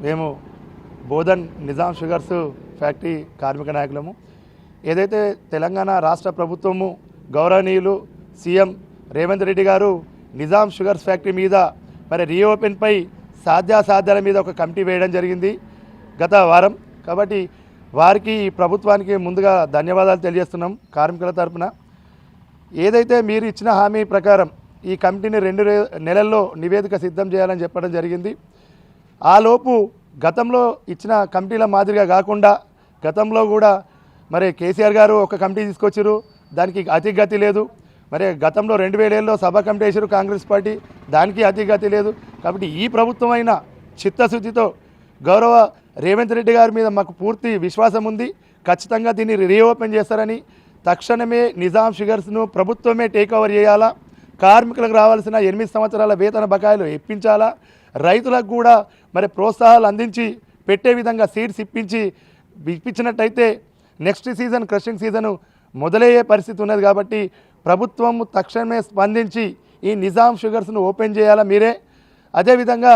మేము Bodhan Nizam sugars factory కార్మిక నాయకులము. ఏదైతే తెలంగాణ రాష్ట్ర ప్రభుత్వము గౌరవనీయులు సీఎం రేవంత్ రెడ్డి గారు నిజాం షుగర్స్ ఫ్యాక్టరీ మీద మరి రీఓపెన్పై సాధ్యాసాధ్యాల మీద ఒక కమిటీ వేయడం జరిగింది గత వారం. కాబట్టి వారికి ఈ ప్రభుత్వానికి ముందుగా ధన్యవాదాలు తెలియజేస్తున్నాం కార్మికుల తరపున. ఏదైతే మీరు ఇచ్చిన హామీ ప్రకారం ఈ కమిటీని 2 నెలల్లో నివేదిక సిద్ధం చేయాలని చెప్పడం జరిగింది. ఆలోపు గతంలో ఇచ్చిన కమిటీల మాదిరిగా కాకుండా గతంలో కూడా మరి కేసీఆర్ గారు ఒక కమిటీ తీసుకొచ్చారు, దానికి అతిగతి లేదు. మరి గతంలో 2007లో సభ కమిటీ వేసారు కాంగ్రెస్ పార్టీ, దానికి అతిగతి లేదు. కాబట్టి ఈ ప్రభుత్వం అయినా చిత్తశుద్ధితో గౌరవ రేవంత్ రెడ్డి గారి మీద మాకు పూర్తి విశ్వాసం ఉంది. ఖచ్చితంగా దీన్ని రీఓపెన్ చేస్తారని, తక్షణమే నిజాం షుగర్స్ను ప్రభుత్వమే టేక్ ఓవర్ చేయాలా, కార్మికులకు రావాల్సిన 8 సంవత్సరాల వేతన బకాయిలు ఇప్పించాలా, రైతులకు కూడా మరి ప్రోత్సాహాలు అందించి పెట్టే విధంగా సీడ్స్ ఇప్పించినట్టయితే నెక్స్ట్ సీజన్ క్రషింగ్ సీజను మొదలయ్యే పరిస్థితి ఉన్నది. కాబట్టి ప్రభుత్వం తక్షణమే స్పందించి ఈ నిజాం షుగర్స్ను ఓపెన్ చేయాలా మీరే. అదేవిధంగా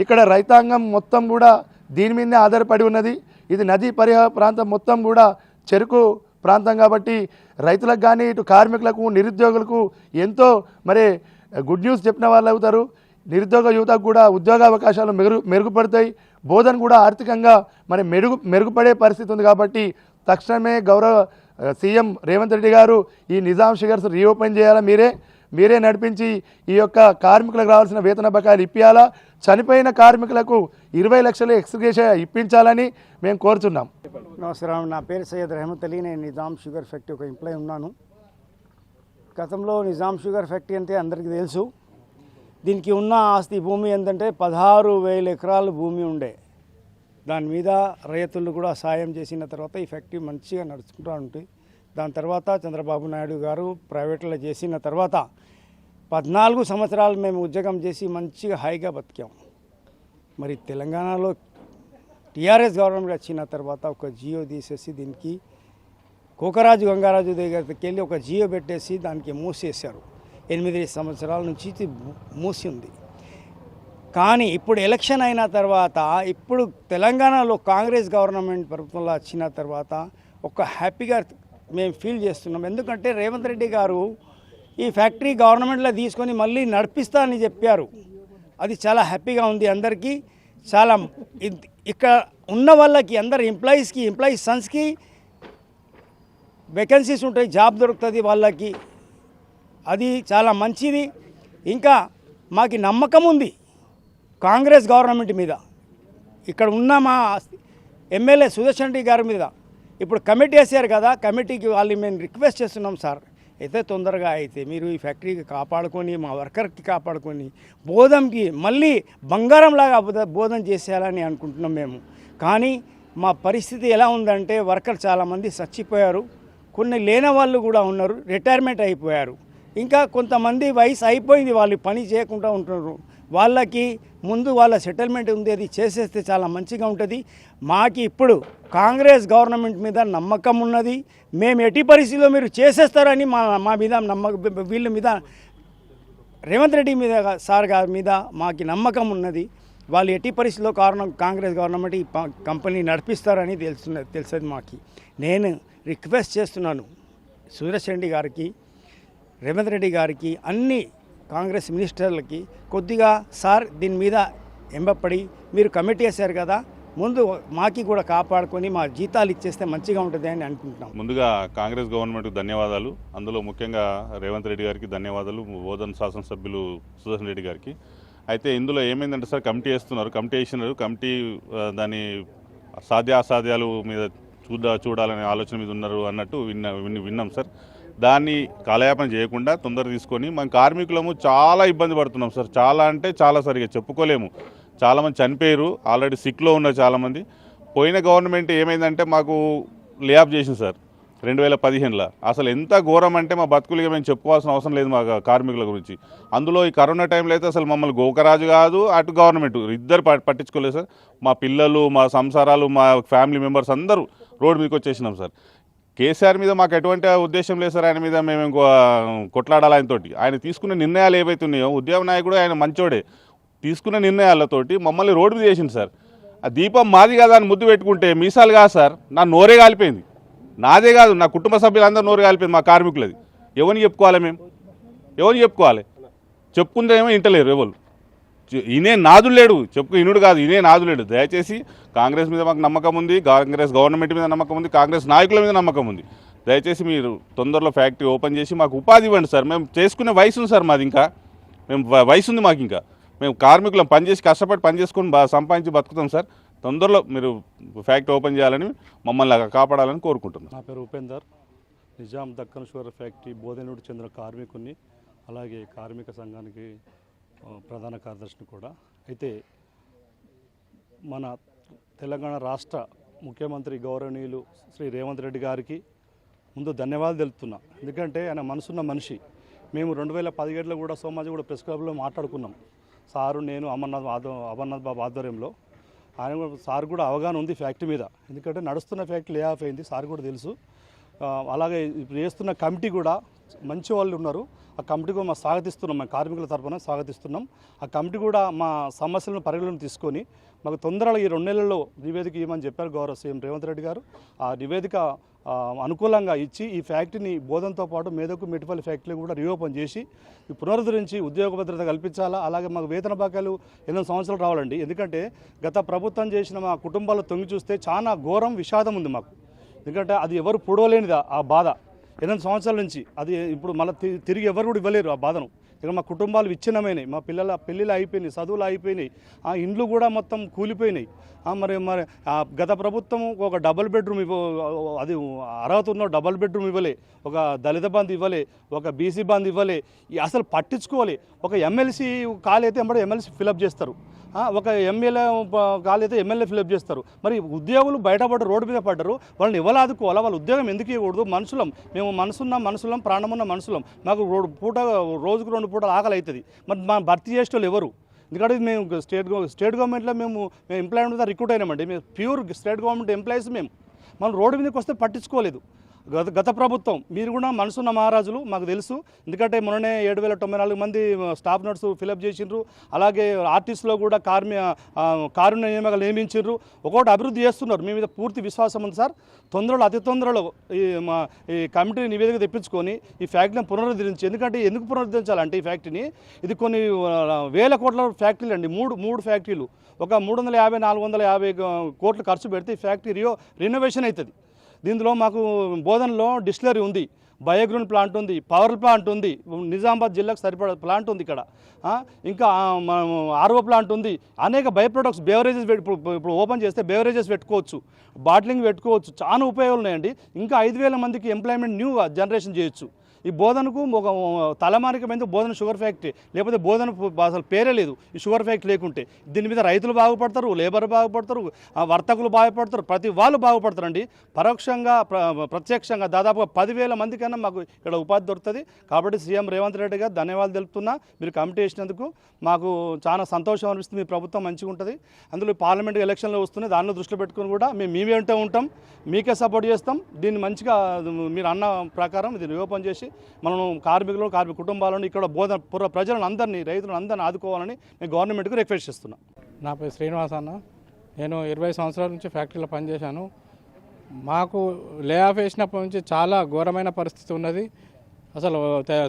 ఇక్కడ రైతాంగం మొత్తం కూడా దీని మీదనే ఆధారపడి ఉన్నది. ఇది నదీ పరివాహక ప్రాంతం మొత్తం కూడా చెరుకు ప్రాంతం కాబట్టి రైతులకు కానీ ఇటు కార్మికులకు నిరుద్యోగులకు ఎంతో మరి గుడ్ న్యూస్ చెప్పిన వాళ్ళు అవుతారు. నిరుద్యోగ యువతకు కూడా ఉద్యోగ అవకాశాలు మెరుగుపడతాయి. బోధన కూడా ఆర్థికంగా మరి మెరుగుపడే పరిస్థితి ఉంది. కాబట్టి తక్షణమే గౌరవ సీఎం రేవంత్ రెడ్డి గారు ఈ నిజాం షుగర్స్ రీఓపెన్ చేయాలా, మీరే నడిపించి ఈ యొక్క కార్మికులకు రావాల్సిన వేతన బకాయిలు ఇప్పించాలా, చనిపోయిన కార్మికులకు 20 లక్షల ఎక్స్గ్రేషియా ఇప్పించాలని మేము కోరుచున్నాం. నమస్కారం, నా పేరు సయ్యద్ రెహమత్ అలీ. నేను నిజాం షుగర్ ఫ్యాక్టరీ ఒక ఎంప్లాయీ ఉన్నాను. గతంలో నిజాం షుగర్ ఫ్యాక్టరీ అంటే అందరికీ తెలుసు. దీనికి ఉన్న ఆస్తి భూమి ఏంటంటే 16,000 ఎకరాలు భూమి ఉండే. దాని మీద రైతులు కూడా సాయం చేసిన తర్వాత ఈ ఫ్యాక్టరీ మంచిగా నడుచుకుంటూ ఉంటుంది. దాని తర్వాత చంద్రబాబు నాయుడు గారు ప్రైవేట్లో చేసిన తర్వాత 14 సంవత్సరాలు మేము ఉద్యోగం చేసి మంచిగా హాయిగా బతికాం. మరి తెలంగాణలో టీఆర్ఎస్ గవర్నమెంట్ వచ్చిన తర్వాత ఒక జియో తీసేసి దీనికి కోకరాజు గంగారాజు దగ్గరికి వెళ్ళి ఒక జియో పెట్టేసి దానికి మూసేశారు. 8 సంవత్సరాల నుంచి మూసి ఉంది. కానీ ఇప్పుడు ఎలక్షన్ అయిన తర్వాత ఇప్పుడు తెలంగాణలో కాంగ్రెస్ గవర్నమెంట్ ప్రభుత్వంలో వచ్చిన తర్వాత ఒక హ్యాపీగా మేము ఫీల్ చేస్తున్నాం. ఎందుకంటే రేవంత్ రెడ్డి గారు ఈ ఫ్యాక్టరీ గవర్నమెంట్లో తీసుకొని మళ్ళీ నడిపిస్తా అని చెప్పారు. అది చాలా హ్యాపీగా ఉంది అందరికీ. చాలా ఇక్కడ ఉన్న వాళ్ళకి అందరు ఎంప్లాయీస్ సన్స్కి వేకెన్సీస్ ఉంటాయి, జాబ్ దొరుకుతుంది వాళ్ళకి. అది చాలా మంచిది. ఇంకా మాకు నమ్మకం ఉంది కాంగ్రెస్ గవర్నమెంట్ మీద. ఇక్కడ ఉన్న మా ఎమ్మెల్యే సుదర్శన్ రెడ్డి గారి మీద ఇప్పుడు కమిటీ వేసారు కదా, కమిటీకి వాళ్ళు మేము రిక్వెస్ట్ చేస్తున్నాం, సార్ అయితే తొందరగా అయితే మీరు ఈ ఫ్యాక్టరీకి కాపాడుకొని మా వర్కర్కి కాపాడుకొని బోధంకి మళ్ళీ బంగారంలాగా బోధన చేసేయాలని అనుకుంటున్నాం మేము. కానీ మా పరిస్థితి ఎలా ఉందంటే వర్కర్ చాలామంది చచ్చిపోయారు, కొన్ని లేని వాళ్ళు కూడా ఉన్నారు, రిటైర్మెంట్ అయిపోయారు. ఇంకా కొంతమంది వయసు అయిపోయింది, వాళ్ళు పని చేయకుండా ఉంటున్నారు. వాళ్ళకి ముందు వాళ్ళ సెటిల్మెంట్ ఉంది, అది చేసేస్తే చాలా మంచిగా ఉంటుంది. మాకు ఇప్పుడు కాంగ్రెస్ గవర్నమెంట్ మీద నమ్మకం ఉన్నది. మేము ఎట్టి పరిస్థితిలో మీరు చేసేస్తారని మా మీద వీళ్ళ మీద రేవంత్ రెడ్డి మీద సార్ గారి మీద మాకు నమ్మకం ఉన్నది. వాళ్ళు ఎట్టి పరిస్థితిలో కాంగ్రెస్ గవర్నమెంట్ ఈ కంపెనీ నడిపిస్తారని తెలుస్తుంది మాకు. నేను రిక్వెస్ట్ చేస్తున్నాను సురేష్ రెడ్డి గారికి, రేవంత్ రెడ్డి గారికి, అన్ని కాంగ్రెస్ మినిస్టర్లకి కొద్దిగా సార్ దీని మీద ఎంబపడి మీరు కమిటీ వేశారు కదా, ముందు మాకి కూడా కాపాడుకొని మా జీతాలు ఇచ్చేస్తే మంచిగా ఉంటుంది అని అనుకుంటున్నాం. ముందుగా కాంగ్రెస్ గవర్నమెంట్కి ధన్యవాదాలు. అందులో ముఖ్యంగా రేవంత్ రెడ్డి గారికి ధన్యవాదాలు, బోధన్ శాసనసభ్యులు సుదర్శన్ రెడ్డి గారికి. అయితే ఇందులో ఏమైందంటే సార్ కమిటీ వేసినారు. కమిటీ దాని సాధ్యాసాధ్యాలు మీద చూడాలనే ఆలోచన మీద ఉన్నారు అన్నట్టు విన్నాం సార్. దాన్ని కాలయాపన చేయకుండా తొందర తీసుకొని మన కార్మికులము చాలా ఇబ్బంది పడుతున్నాం సార్. చాలా అంటే చాలా సరిగా చెప్పుకోలేము. చాలామంది చనిపోయారు, ఆల్రెడీ సిక్లో ఉన్నారు చాలామంది. పోయిన గవర్నమెంట్ ఏమైందంటే మాకు లే ఆఫ్ చేసింది సార్ 2015లో. అసలు ఎంత ఘోరం అంటే మా బతుకులుగా మేము చెప్పుకోవాల్సిన అవసరం లేదు మా కార్మికుల గురించి. అందులో ఈ కరోనా టైంలో అయితే అసలు మమ్మల్ని గోకరాజు కాదు, అటు గవర్నమెంట్ ఇద్దరు పట్టించుకోలేదు సార్. మా పిల్లలు, మా సంసారాలు, మా ఫ్యామిలీ మెంబర్స్ అందరూ రోడ్డు మీదకి వచ్చేసినాం సార్. కేసీఆర్ మీద మాకు ఎటువంటి ఉద్దేశం లేదు సార్. ఆయన మీద మేము కొట్లాడాలి ఆయనతోటి. ఆయన తీసుకున్న నిర్ణయాలు ఏవైతే ఉన్నాయో, ఉద్యమ నాయకుడు ఆయన మంచోడే, తీసుకున్న నిర్ణయాలతోటి మమ్మల్ని రోడ్డు మీద చేసింది సార్. ఆ దీపం మాది కదా అని ముద్దు పెట్టుకుంటే మీసాలు కాదు సార్, నా నోరే కాలిపోయింది. నాదే కాదు, నా కుటుంబ సభ్యులందరూ నోరు కాలిపోయింది, మా కార్మికులది. ఎవరిని చెప్పుకోవాలి మేము? ఎవరిని చెప్పుకోవాలి? చెప్పుకుందేమో ఇంటలేరు ఎవరు. ఈయనే నాదుడు లేడు, చెప్పుకు ఇనుడు కాదు, ఈయనే నాదుడు లేడు. దయచేసి కాంగ్రెస్ మీద మాకు నమ్మకం ఉంది, కాంగ్రెస్ గవర్నమెంట్ మీద నమ్మకం ఉంది, కాంగ్రెస్ నాయకుల మీద నమ్మకం ఉంది. దయచేసి మీరు తొందరలో ఫ్యాక్టరీ ఓపెన్ చేసి మాకు ఉపాధి ఇవ్వండి సార్. మేము చేసుకునే వయసు ఉంది సార్ మాది, ఇంకా మేము వయసు ఉంది మాకు, ఇంకా మేము కార్మికులం పనిచేసి కష్టపడి పని చేసుకొని సంపాదించి బతుకుతాం సార్. తొందరలో మీరు ఫ్యాక్టరీ ఓపెన్ చేయాలని, మమ్మల్ని కాపాడాలని కోరుకుంటున్నాం. నా పేరు ఉపేందర్, నిజాం దక్కన్ షుగర్ ఫ్యాక్టరీ బోధనూరు చెందిన కార్మికుని, అలాగే కార్మిక సంఘానికి ప్రధాన కార్యదర్శిని కూడా. అయితే మన తెలంగాణ రాష్ట్ర ముఖ్యమంత్రి గౌరవనీయులు శ్రీ రేవంత్ రెడ్డి గారికి ముందు ధన్యవాదాలు తెలుపుతున్నా. ఎందుకంటే ఆయన మనసున్న మనిషి. మేము 2017లో కూడా సోమాజిగూడ ప్రెస్ క్లబ్లో మాట్లాడుకున్నాం, సారు నేను అమర్నాథ్ బాబు ఆధ్వర్యంలో. ఆయన సార్ కూడా అవగాహన ఉంది ఫ్యాక్టరీ మీద, ఎందుకంటే నడుస్తున్న ఫ్యాక్టరీ లే ఆఫ్ అయింది, సార్ కూడా తెలుసు. అలాగే ఇప్పుడు చేస్తున్న కమిటీ కూడా మంచి వాళ్ళు ఉన్నారు. ఆ కమిటీ కూడా మేము స్వాగతిస్తున్నాం, మా కార్మికుల తరఫున స్వాగతిస్తున్నాం. ఆ కమిటీ కూడా మా సమస్యలను పరిగణలోకి తీసుకొని మాకు తొందరగా ఈ 2 నెలల్లో నివేదిక ఇవ్వమని చెప్పారు గౌరవ సీఎం రేవంత్ రెడ్డి గారు. ఆ నివేదిక అనుకూలంగా ఇచ్చి ఈ ఫ్యాక్టరీని బోధనతో పాటు మేదకు మెట్టిపల్లి ఫ్యాక్టరీ కూడా రీఓపెన్ చేసి ఈ పునరుద్ధరించి ఉద్యోగ భద్రత కల్పించాలా. అలాగే మాకు వేతన బకాయిలు 8 సంవత్సరాలు రావాలండి. ఎందుకంటే గత ప్రభుత్వం చేసిన మా కుటుంబాలు తొంగి చూస్తే చాలా ఘోరం, విషాదం ఉంది మాకు. ఎందుకంటే అది ఎవరు పొడవలేనిదా ఆ బాధ 8 సంవత్సరాల నుంచి. అది ఇప్పుడు మళ్ళీ తిరిగి ఎవరు కూడా ఇవ్వలేరు ఆ బాధను. ఇక్కడ మా కుటుంబాలు విచ్ఛిన్నమైనాయి, మా పిల్లల పెళ్ళిళ్ళు అయిపోయినాయి, చదువులు అయిపోయినాయి, ఆ ఇండ్లు కూడా మొత్తం కూలిపోయినాయి. మరి గత ప్రభుత్వం ఒక డబుల్ బెడ్రూమ్ అది అర్హత ఉన్న డబుల్ బెడ్రూమ్ ఇవ్వలే, ఒక దళిత బంధు ఇవ్వలే, ఒక బీసీ బంధు ఇవ్వలే, అసలు పట్టించుకోవాలి. ఒక ఎమ్మెల్సీ ఖాళీ అయితే ఎంబడే ఎమ్మెల్సీ ఫిలప్ చేస్తారు, ఒక ఎమ్మెల్యే ఖాళీ అయితే ఎమ్మెల్యే ఫిలప్ చేస్తారు. మరి ఉద్యోగులు బయటపడ్డారు, రోడ్డు మీద పడ్డారు, వాళ్ళని ఎవరు ఆదుకోవాలా? వాళ్ళ ఉద్యోగం ఎందుకు ఇవ్వకూడదు? మనుషులం మేము, మనుషులం, ప్రాణమున్న మనుషులం. మాకు రోజుకు 2 పూటలు ఆకలి అవుతుంది. మరి మా భర్తీ చేసేటోళ్ళు ఎవరు? ఎందుకంటే మేము స్టేట్ గవర్నమెంట్లో మేము ఎంప్లాయ్ మీద రిక్రూట్ అయినామండి. మేము ప్యూర్ స్టేట్ గవర్నమెంట్ ఎంప్లాయీస్. మనం రోడ్డు మీదకి వస్తే పట్టించుకోలేదు గత ప్రభుత్వం. మీరు కూడా మనసున్న మహారాజులు, మాకు తెలుసు. ఎందుకంటే మొన్ననే 7,094 మంది స్టాఫ్ నర్సు ఫిలప్ చేసిండ్రు. అలాగే ఆర్టిస్టులో కూడా కారుణ్య నియామకాలు నియమించారు. ఒకటి అభివృద్ధి చేస్తున్నారు. మీ మీద పూర్తి విశ్వాసం ఉంది సార్. అతి తొందరలో ఈ కమిటీ నివేదిక తెప్పించుకొని ఈ ఫ్యాక్టరీని పునరుద్ధరించి, ఎందుకంటే ఎందుకు పునరుద్ధరించాలంటే ఈ ఫ్యాక్టరీని, ఇది కొన్ని వేల కోట్ల ఫ్యాక్టరీలు అండి. మూడు ఫ్యాక్టరీలు ఒక 350-450 కోట్లు ఖర్చు పెడితే ఈ ఫ్యాక్టరీ రినోవేషన్ అవుతుంది. దీంట్లో మాకు బోధనలో డిస్టిలరీ ఉంది, బయోగ్రౌండ్ ప్లాంట్ ఉంది, పవర్ ప్లాంట్ ఉంది, నిజామాబాద్ జిల్లాకు సరిపడా ప్లాంట్ ఉంది ఇక్కడ. ఇంకా ఆర్ఓ ప్లాంట్ ఉంది, అనేక బై ప్రొడక్ట్స్, బెవరేజెస్ ఇప్పుడు ఓపెన్ చేస్తే బెవరేజెస్ పెట్టుకోవచ్చు, బాటిలింగ్ పెట్టుకోవచ్చు, చాలా ఉపయోగాలు ఉన్నాయండి. ఇంకా 5,000 మందికి ఎంప్లాయ్మెంట్ న్యూ జనరేషన్ చేయొచ్చు. ఈ బోధనకు ఒక తలమానికమైంది బోధన షుగర్ ఫ్యాక్టరీ, లేకపోతే బోధన అసలు పేరే లేదు ఈ షుగర్ ఫ్యాక్టరీ లేకుంటే. దీని మీద రైతులు బాగుపడతారు, లేబర్ బాగుపడతారు, వర్తకులు బాగుపడతారు, ప్రతి వాళ్ళు బాగుపడతారండి. పరోక్షంగా ప్రత్యక్షంగా దాదాపుగా 10,000 మందికైనా మాకు ఇక్కడ ఉపాధి దొరుకుతుంది. కాబట్టి సీఎం రేవంత్ రెడ్డి గారు ధన్యవాదాలు తెలుపుతున్నా. మీరు కమిటీ వేసినందుకు మాకు చాలా సంతోషం అనిపిస్తుంది. మీ ప్రభుత్వం మంచిగా ఉంటుంది. అందులో పార్లమెంట్ ఎలక్షన్లు వస్తున్నాయి, దానిలో దృష్టిలో పెట్టుకుని కూడా మేము మీ వెంటే ఉంటాం, మీకే సపోర్ట్ చేస్తాం. దీన్ని మంచిగా మీరు అన్న ప్రకారం దీన్ని ఓపెన్ చేసి మనం కార్మిక కుటుంబాలను, ఇక్కడ బోధన ప్రజలను అందరినీ, రైతులను అందరినీ ఆదుకోవాలని నేను గవర్నమెంట్కి రిక్వెస్ట్ చేస్తున్నా. నా పేరు శ్రీనివాస్ అన్న. నేను 20 సంవత్సరాల నుంచి ఫ్యాక్టరీలో పనిచేశాను. మాకు లే ఆఫ్ వేసినప్పటి నుంచి చాలా ఘోరమైన పరిస్థితి ఉన్నది. అసలు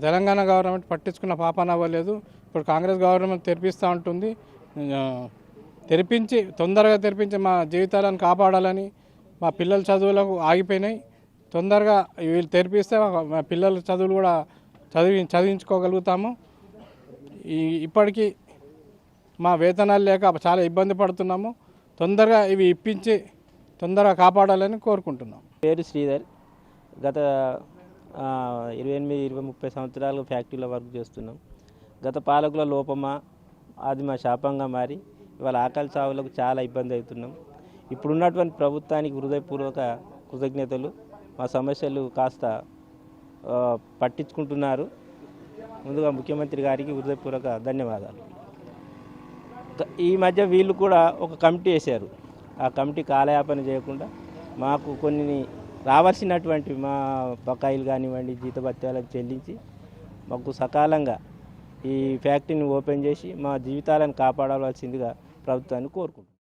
తెలంగాణ గవర్నమెంట్ పట్టించుకున్న పాపాన అవ్వలేదు. ఇప్పుడు కాంగ్రెస్ గవర్నమెంట్ తెరిపిస్తూ ఉంటుంది. తొందరగా తెరిపించి మా జీవితాలను కాపాడాలని, మా పిల్లల చదువులకు ఆగిపోయినాయి. తొందరగా వీళ్ళు తెరిపిస్తే మా పిల్లల చదువులు కూడా చదివించుకోగలుగుతాము. ఇప్పటికీ మా వేతనాలు లేక చాలా ఇబ్బంది పడుతున్నాము. తొందరగా ఇవి ఇప్పించి తొందరగా కాపాడాలని కోరుకుంటున్నాం. పేరు శ్రీధర్. గత 28-30 సంవత్సరాలు ఫ్యాక్టరీలో వర్క్ చేస్తున్నాం. గత పాలకుల లోపమా అది మా శాపంగా మారి ఇవాళ ఆకలి చావులకు చాలా ఇబ్బంది అవుతున్నాం. ఇప్పుడున్నటువంటి ప్రభుత్వానికి హృదయపూర్వక కృతజ్ఞతలు. మా సమస్యలు కాస్త పట్టించుకుంటున్నారు. ముందుగా ముఖ్యమంత్రి గారికి హృదయపూర్వక ధన్యవాదాలు. ఈ మధ్య వీళ్ళు కూడా ఒక కమిటీ వేశారు. ఆ కమిటీ కాలయాపన చేయకుండా మాకు కొన్ని రావాల్సినటువంటి మా బకాయిలు కానివ్వండి, జీతభత్యాలను చెల్లించి మాకు సకాలంగా ఈ ఫ్యాక్టరీని ఓపెన్ చేసి మా జీవితాలను కాపాడవలసిందిగా ప్రభుత్వాన్ని కోరుకుంటున్నాం.